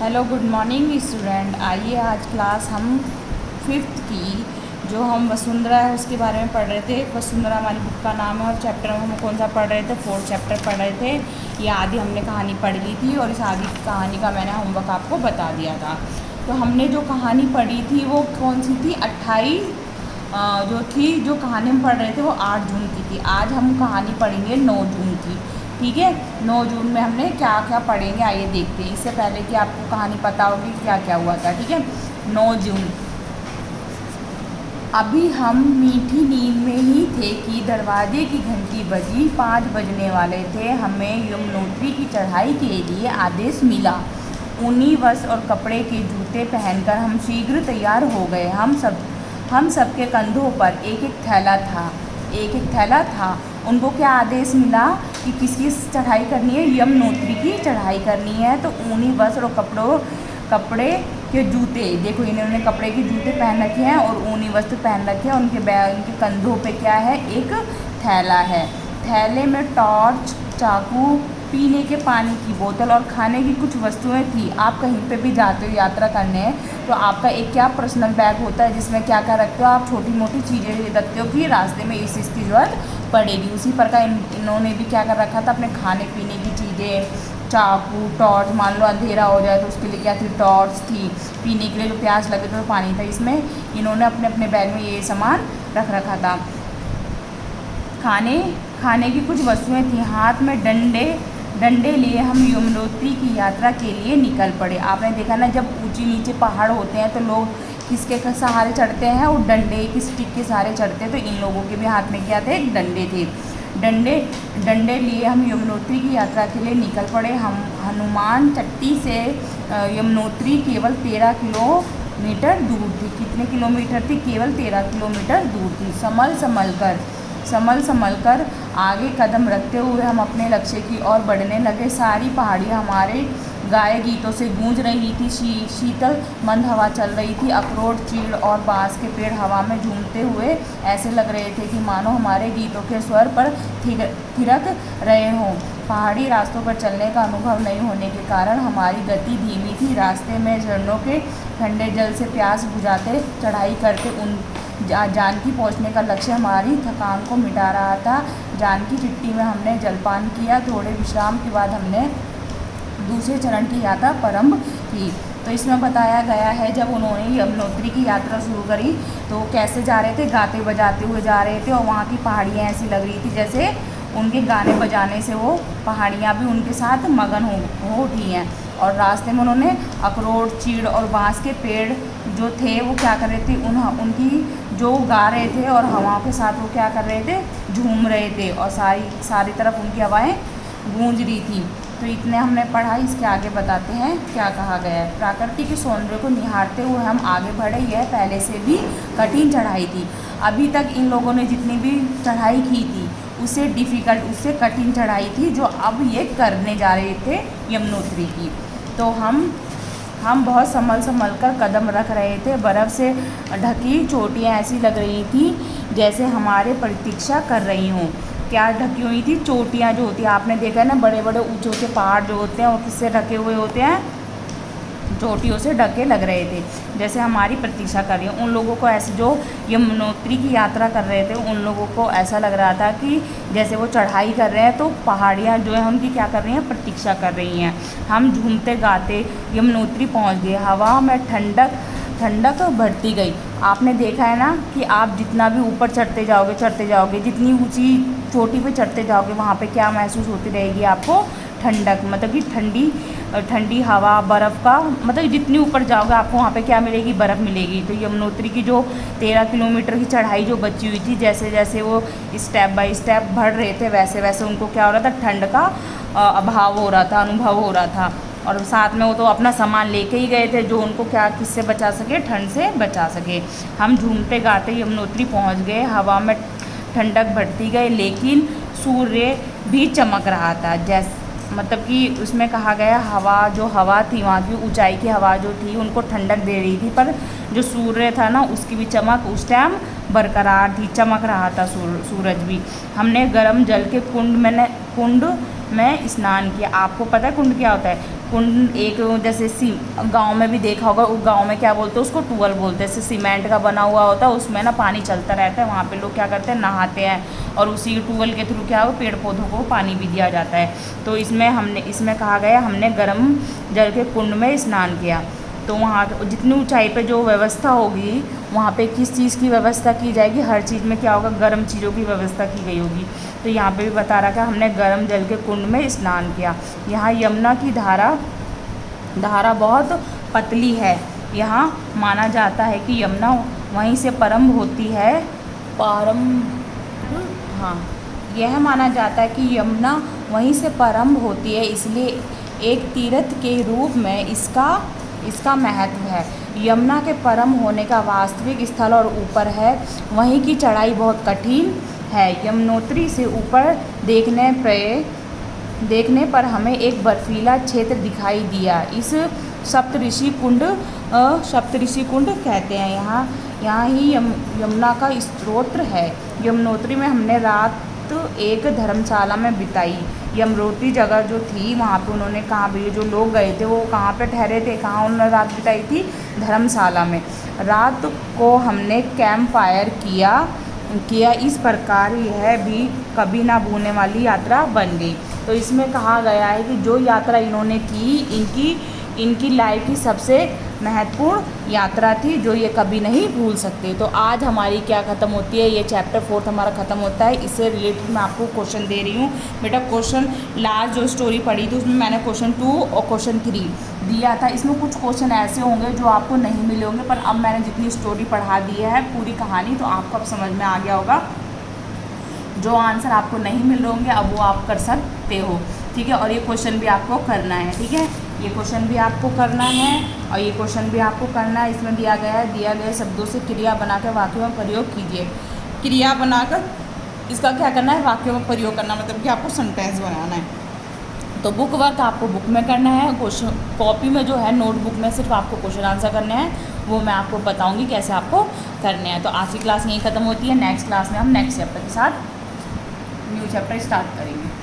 Hello good morning student. आइए आज class हम फिफ्थ की जो हम वसुंधरा है उसके बारे में पढ़ रहे थे। वसुंधरा हमारी बुक का नाम है और चैप्टर में हम कौन सा पढ़ रहे थे, फोर्थ चैप्टर पढ़ रहे थे। ये आदि हमने कहानी पढ़ ली थी और इस आदि की कहानी का मैंने होमवर्क आपको बता दिया था। तो हमने जो कहानी पढ़ी थी वो कौन सी थी, 28 जो कहानी हम पढ़ रहे थे वो 8 जून की थी। आज हम कहानी पढ़ेंगे 9 जून की। ठीक है, 9 जून में हमने क्या क्या पढ़ेंगे आइए देखते हैं। इससे पहले कि आपको कहानी पता होगी क्या क्या हुआ था। ठीक है, 9 जून। अभी हम मीठी नींद में ही थे कि दरवाजे की घंटी बजी। 5 बजने वाले थे। हमें यमुनोत्री की चढ़ाई के लिए आदेश मिला। ऊनी वस्त्र और कपड़े के जूते पहनकर हम शीघ्र तैयार हो गए। हम सबके कंधों पर एक एक थैला था। उनको क्या आदेश मिला कि किसकी चढ़ाई करनी है, यमुनोत्री की चढ़ाई करनी है। तो ऊनी वस्त्र और कपड़े के जूते, देखो इन्होंने कपड़े के जूते पहन रखे हैं और ऊनी वस्त्र पहन रखे हैं। उनके कंधों पे क्या है, एक थैला है। थैले में टॉर्च, चाकू, पीने के पानी की बोतल और खाने की कुछ वस्तुएं थी। आप कहीं पे भी जाते हो यात्रा करने तो आपका एक क्या पर्सनल बैग होता है जिसमें क्या क्या रखते हो, आप छोटी मोटी चीज़ें रखते हो कि रास्ते में इस की ज़रूरत पड़ेगी। उसी प्रकार इन्होंने भी क्या कर रखा था, अपने खाने पीने की चीज़ें, चाकू, टॉर्च, मान लो अंधेरा हो जाए तो उसके लिए क्या थी, टॉर्च थी। पीने के लिए जो प्यास लगे तो पानी था। इसमें इन्होंने अपने अपने बैग में ये सामान रख रखा था। खाने की कुछ वस्तुएं थी। हाथ में डंडे लिए हम यमुनोत्री की यात्रा के लिए निकल पड़े। आपने देखा ना, जब ऊंची नीचे पहाड़ होते हैं तो लोग किसके सहारे चढ़ते हैं, वो डंडे की स्टिक के सहारे चढ़ते हैं। तो इन लोगों के भी हाथ में क्या थे, डंडे थे। डंडे लिए हम यमुनोत्री की यात्रा के लिए निकल पड़े। हम हनुमान चट्टी से यमुनोत्री केवल 13 किलोमीटर दूर थी। कितने किलोमीटर थी, केवल 13 किलोमीटर दूर थी। संभल कर आगे कदम रखते हुए हम अपने लक्ष्य की ओर बढ़ने लगे। सारी पहाड़ियाँ हमारे गाए गीतों से गूंज रही थी। शीतल मंद हवा चल रही थी। अखरोट, चीड़ और बांस के पेड़ हवा में झूमते हुए ऐसे लग रहे थे कि मानो हमारे गीतों के स्वर पर थिरक रहे हों। पहाड़ी रास्तों पर चलने का अनुभव नहीं होने के कारण हमारी गति धीमी थी। रास्ते में झरनों के ठंडे जल से प्यास बुझाते चढ़ाई करते जानकी पहुंचने का लक्ष्य हमारी थकान को मिटा रहा था। जानकी चिट्टी में हमने जलपान किया। थोड़े विश्राम के बाद हमने दूसरे चरण की यात्रा प्रारंभ की। तो इसमें बताया गया है जब उन्होंने यमुनोत्री की यात्रा शुरू करी तो कैसे जा रहे थे, गाते बजाते हुए जा रहे थे। और वहाँ की पहाड़ियाँ ऐसी लग रही थी जैसे उनके गाने बजाने से वो पहाड़ियाँ भी उनके साथ मगन हो उठी हैं। और रास्ते में उन्होंने अखरोट, चीड़ और बांस के पेड़ जो थे वो क्या कर रहे थे, उनकी जो गा रहे थे और हवाओं के साथ वो क्या कर रहे थे, झूम रहे थे। और सारी तरफ उनकी हवाएं गूंज रही थी। तो इतने हमने पढ़ा। इसके आगे बताते हैं क्या कहा गया है। प्रकृति के सौंदर्य को निहारते हुए हम आगे बढ़े। यह पहले से भी कठिन चढ़ाई थी। अभी तक इन लोगों ने जितनी भी चढ़ाई की थी उससे कठिन चढ़ाई थी जो अब ये करने जा रहे थे यमुनोत्री की। तो हम बहुत संभल कर कदम रख रहे थे। बर्फ़ से ढकी चोटियाँ ऐसी लग रही थी जैसे हमारे प्रतीक्षा कर रही हों। क्या ढकी हुई थी, चोटियाँ जो होती हैं, आपने देखा है ना, बड़े बड़े ऊंचे ऊंचे पहाड़ जो होते हैं वो किससे ढके हुए होते हैं, चोटियों से ढके लग रहे थे जैसे हमारी प्रतीक्षा कर रही हैं। उन लोगों को ऐसे जो यमुनोत्री की यात्रा कर रहे थे उन लोगों को ऐसा लग रहा था कि जैसे वो चढ़ाई कर रहे हैं तो पहाड़ियाँ जो है उनकी क्या कर रही हैं, प्रतीक्षा कर रही हैं। हम झूमते गाते यमुनोत्री पहुँच गए। हवा में ठंडक बढ़ती गई। आपने देखा है ना कि आप जितना भी ऊपर चढ़ते जाओगे, जितनी ऊंची चोटी पे चढ़ते जाओगे वहाँ पे क्या महसूस होती रहेगी आपको, ठंडक, मतलब कि ठंडी हवा, बर्फ़ का, मतलब जितनी ऊपर जाओगे आपको वहाँ पे क्या मिलेगी, बर्फ़ मिलेगी। तो यमुनोत्री की जो 13 किलोमीटर की चढ़ाई जो बची हुई थी, जैसे जैसे वो स्टेप बाय स्टेप बढ़ रहे थे वैसे वैसे उनको क्या हो रहा था, ठंड का अनुभव हो रहा था। और साथ में वो तो अपना सामान लेके ही गए थे जो उनको क्या किससे बचा सके, ठंड से बचा सके। हम झूमते गाते यमुनोत्री पहुँच गए। हवा में ठंडक बढ़ती गई लेकिन सूर्य भी चमक रहा था। मतलब कि उसमें कहा गया हवा थी, वहाँ की ऊंचाई की हवा जो थी उनको ठंडक दे रही थी, पर जो सूर्य था ना उसकी भी चमक उस टाइम बरकरार थी, चमक रहा था सूरज भी। हमने गर्म जल के कुंड में स्नान किया। आपको पता है कुंड क्या होता है? कुंड एक जैसे गांव में भी देखा होगा, उस गांव में क्या बोलते हैं उसको? टूअल बोलते हैं। जैसे सीमेंट का बना हुआ होता है, उसमें ना पानी चलता रहता है, वहाँ पे लोग क्या करते हैं, नहाते हैं, और उसी टूअल के थ्रू क्या हो, पेड़ पौधों को पानी भी दिया जाता है। तो इसमें कहा गया हमने गर्म जल के कुंड में स्नान किया। तो वहाँ जितनी ऊंचाई पे जो व्यवस्था होगी, वहाँ पे किस चीज़ की व्यवस्था की जाएगी? हर चीज़ में क्या होगा? गर्म चीज़ों की व्यवस्था की गई होगी। तो यहाँ पे भी बता रहा है हमने गर्म जल के कुंड में स्नान किया। यहाँ यमुना की धारा बहुत पतली है। यहाँ माना जाता है कि यमुना वहीं से प्रारंभ होती है। हाँ, यह माना जाता है कि यमुना वहीं से प्रारंभ होती है, इसलिए एक तीर्थ के रूप में इसका महत्व है। यमुना के प्रारंभ होने का वास्तविक स्थल और ऊपर है, वहीं की चढ़ाई बहुत कठिन है। यमुनोत्री से ऊपर देखने पर हमें एक बर्फीला क्षेत्र दिखाई दिया। इस सप्तऋषि कुंड कहते हैं। यहाँ ही यमुना का स्त्रोत्र है। यमुनोत्री में हमने रात एक धर्मशाला में बिताई। यमुनोत्री जगह जो थी, वहाँ पे उन्होंने कहाँ पे जो लोग गए थे वो कहाँ पे ठहरे थे, कहाँ उन्होंने रात बिताई थी? धर्मशाला में। रात को हमने कैंप फायर किया। इस प्रकार यह भी कभी ना भूलने वाली यात्रा बन गई। तो इसमें कहा गया है कि जो यात्रा इन्होंने की, इनकी लाइफ की सबसे महत्वपूर्ण यात्रा थी, जो ये कभी नहीं भूल सकते। तो आज हमारी क्या ख़त्म होती है? ये चैप्टर 4 हमारा ख़त्म होता है। इससे रिलेटेड मैं आपको क्वेश्चन दे रही हूँ। बेटा क्वेश्चन लास्ट जो स्टोरी पढ़ी थी उसमें मैंने क्वेश्चन 2 और क्वेश्चन 3 दिया था। इसमें कुछ क्वेश्चन ऐसे होंगे जो आपको नहीं मिले होंगे, पर अब मैंने जितनी स्टोरी पढ़ा दी है पूरी कहानी, तो आपको अब समझ में आ गया होगा। जो आंसर आपको नहीं मिल रहे होंगे अब वो आप कर सकते हो, ठीक है। और ये क्वेश्चन भी आपको करना है, ठीक है। ये क्वेश्चन भी आपको करना है और ये क्वेश्चन भी आपको करना है। इसमें दिया गए शब्दों से क्रिया बनाकर वाक्यों में प्रयोग कीजिए। क्रिया बनाकर इसका क्या करना है? वाक्यों में प्रयोग करना, मतलब कि आपको सेंटेंस बनाना है। तो बुक वर्क आपको बुक में करना है। क्वेश्चन कॉपी में जो है नोटबुक में सिर्फ आपको क्वेश्चन आंसर करने हैं, वो मैं आपको बताऊँगी कैसे आपको करने हैं। तो आज की क्लास यहीं ख़त्म होती है। नेक्स्ट क्लास में हम नेक्स्ट चैप्टर के साथ न्यू चैप्टर स्टार्ट करेंगे।